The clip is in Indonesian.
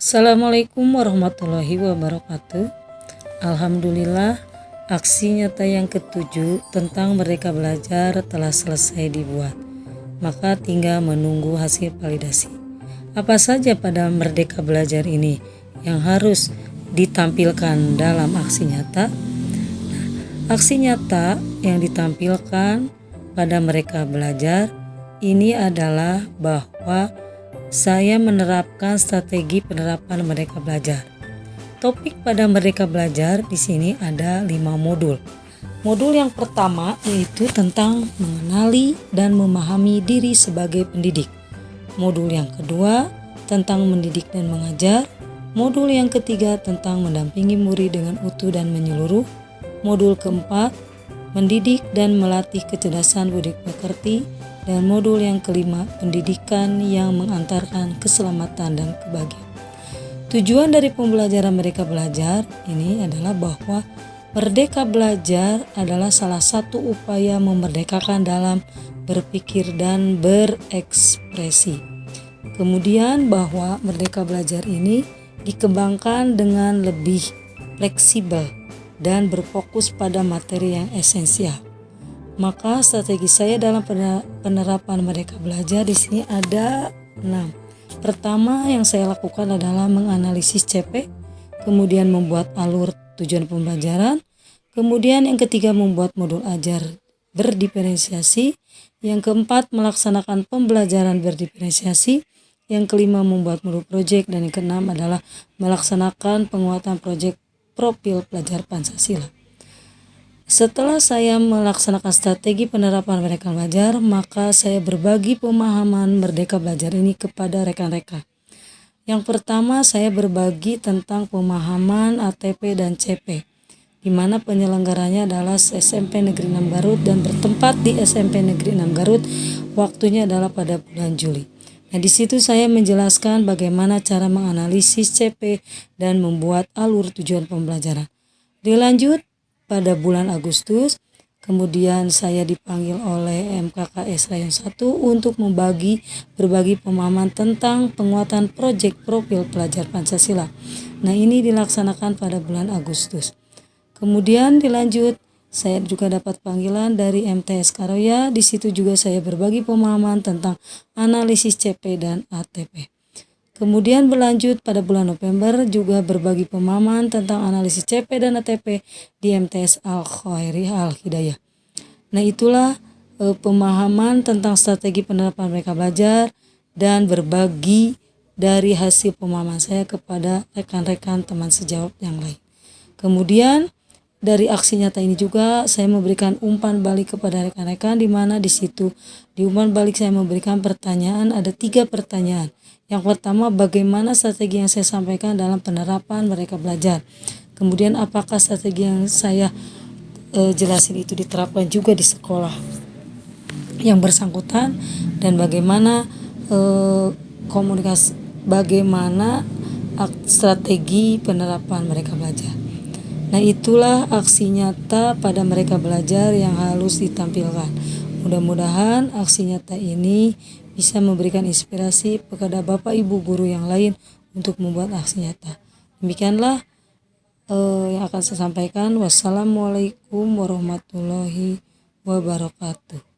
Assalamualaikum warahmatullahi wabarakatuh. Alhamdulillah, aksi nyata yang ketujuh tentang Merdeka Belajar telah selesai dibuat. Maka tinggal menunggu hasil validasi. Apa saja pada Merdeka Belajar ini yang harus ditampilkan dalam aksi nyata? Aksi nyata yang ditampilkan pada Merdeka Belajar ini adalah bahwa saya menerapkan strategi penerapan Merdeka Belajar. Topik pada Merdeka Belajar di sini ada 5 modul. Modul yang pertama yaitu tentang mengenali dan memahami diri sebagai pendidik. Modul yang kedua tentang mendidik dan mengajar. Modul yang ketiga tentang mendampingi murid dengan utuh dan menyeluruh. Modul keempat mendidik dan melatih kecerdasan budi pekerti. Dan modul yang kelima, pendidikan yang mengantarkan keselamatan dan kebahagiaan. Tujuan dari pembelajaran Merdeka Belajar ini adalah bahwa Merdeka Belajar adalah salah satu upaya memerdekakan dalam berpikir dan berekspresi. Kemudian bahwa Merdeka Belajar ini dikembangkan dengan lebih fleksibel dan berfokus pada materi yang esensial. Maka strategi saya dalam penerapan Merdeka Belajar di sini ada 6. Pertama yang saya lakukan adalah menganalisis CP, kemudian membuat alur tujuan pembelajaran, kemudian yang ketiga membuat modul ajar berdiferensiasi, yang keempat melaksanakan pembelajaran berdiferensiasi, yang kelima membuat modul proyek, dan yang keenam adalah melaksanakan penguatan proyek profil pelajar Pancasila. Setelah saya melaksanakan strategi penerapan Merdeka Belajar, maka saya berbagi pemahaman Merdeka Belajar ini kepada rekan-rekan. Yang pertama, saya berbagi tentang pemahaman ATP dan CP, di mana penyelenggaranya adalah SMP Negeri 6 Garut dan bertempat di SMP Negeri 6 Garut. Waktunya adalah pada bulan Juli. Nah, di situ saya menjelaskan bagaimana cara menganalisis CP dan membuat alur tujuan pembelajaran. Dilanjut pada bulan Agustus, kemudian saya dipanggil oleh MKKS Rayon 1 untuk berbagi pemahaman tentang penguatan proyek profil pelajar Pancasila. Nah, ini dilaksanakan pada bulan Agustus. Kemudian dilanjut, saya juga dapat panggilan dari MTS Karoya. Di situ juga saya berbagi pemahaman tentang analisis CP dan ATP. Kemudian berlanjut pada bulan November juga berbagi pemahaman tentang analisis CP dan ATP di MTS Al-Khairi Al-Hidayah. Nah, itulah pemahaman tentang strategi penerapan Merdeka Belajar dan berbagi dari hasil pemahaman saya kepada rekan-rekan teman sejawat yang lain. Kemudian dari aksi nyata ini juga saya memberikan umpan balik kepada rekan-rekan, di mana di situ di umpan balik saya memberikan pertanyaan, ada 3 pertanyaan. Yang pertama, bagaimana strategi yang saya sampaikan dalam penerapan Merdeka Belajar? Kemudian apakah strategi yang saya jelasin itu diterapkan juga di sekolah yang bersangkutan, dan bagaimana bagaimana strategi penerapan Merdeka Belajar. Nah, itulah aksi nyata pada Merdeka Belajar yang harus ditampilkan. Mudah-mudahan aksi nyata ini bisa memberikan inspirasi kepada Bapak Ibu guru yang lain untuk membuat aksi nyata. Demikianlah yang akan saya sampaikan. Wassalamualaikum warahmatullahi wabarakatuh.